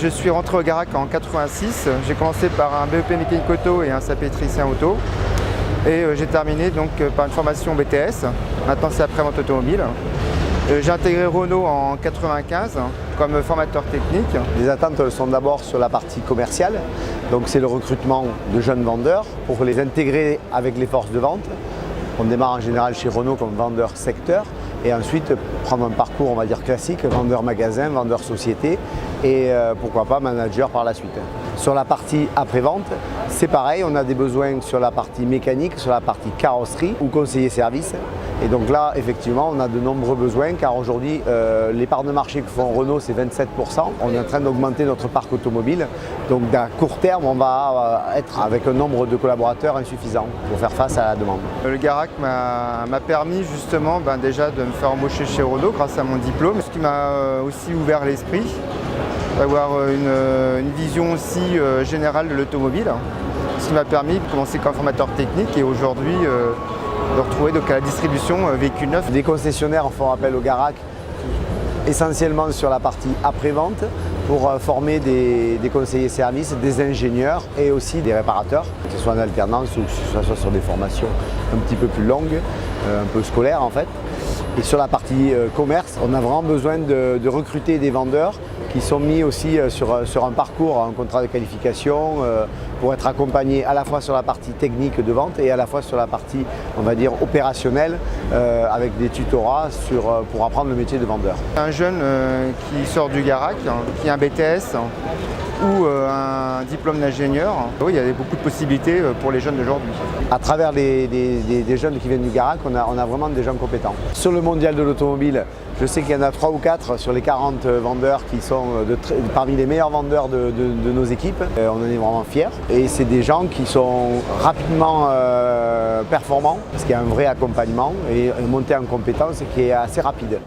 Je suis rentré au Garac en 86. J'ai commencé par un BEP mécanique auto et un CAP électricien auto. Et j'ai terminé donc par une formation BTS. Maintenant c'est après-vente automobile. J'ai intégré Renault en 95 comme formateur technique. Les attentes sont d'abord sur la partie commerciale. Donc c'est le recrutement de jeunes vendeurs pour les intégrer avec les forces de vente. On démarre en général chez Renault comme vendeur secteur et ensuite prendre un parcours on va dire classique, vendeur magasin, vendeur société et pourquoi pas manager par la suite. Sur la partie après-vente, c'est pareil, on a des besoins sur la partie mécanique, sur la partie carrosserie ou conseiller service. Et donc là, effectivement, on a de nombreux besoins car aujourd'hui, les parts de marché que font Renault, c'est 27%. On est en train d'augmenter notre parc automobile. Donc à court terme, on va être avec un nombre de collaborateurs insuffisant pour faire face à la demande. Le Garac m'a permis justement déjà de me faire embaucher chez Renault grâce à mon diplôme, ce qui m'a aussi ouvert l'esprit, d'avoir une vision aussi générale de l'automobile, ce qui m'a permis de commencer comme formateur technique et aujourd'hui de retrouver donc, à la distribution véhicules neufs. Des concessionnaires font appel au Garac essentiellement sur la partie après-vente pour former des conseillers services, des ingénieurs et aussi des réparateurs, que ce soit en alternance ou que ce soit sur des formations un petit peu plus longues, un peu scolaires en fait. Et sur la partie commerce, on a vraiment besoin de recruter des vendeurs qui sont mis aussi sur un parcours, un contrat de qualification pour être accompagnés à la fois sur la partie technique de vente et à la fois sur la partie, on va dire, opérationnelle avec des tutorats pour apprendre le métier de vendeur. Un jeune qui sort du Garac, qui a un BTS ou un diplôme d'ingénieur, oui, il y a beaucoup de possibilités pour les jeunes d'aujourd'hui. À travers des jeunes qui viennent du Garac, on a vraiment des gens compétents. Sur le mondial de l'automobile, je sais qu'il y en a 3 ou 4 sur les 40 vendeurs qui sont parmi les meilleurs vendeurs de nos équipes. On en est vraiment fiers. Et c'est des gens qui sont rapidement performants, parce qu'il y a un vrai accompagnement et une montée en compétences qui est assez rapide.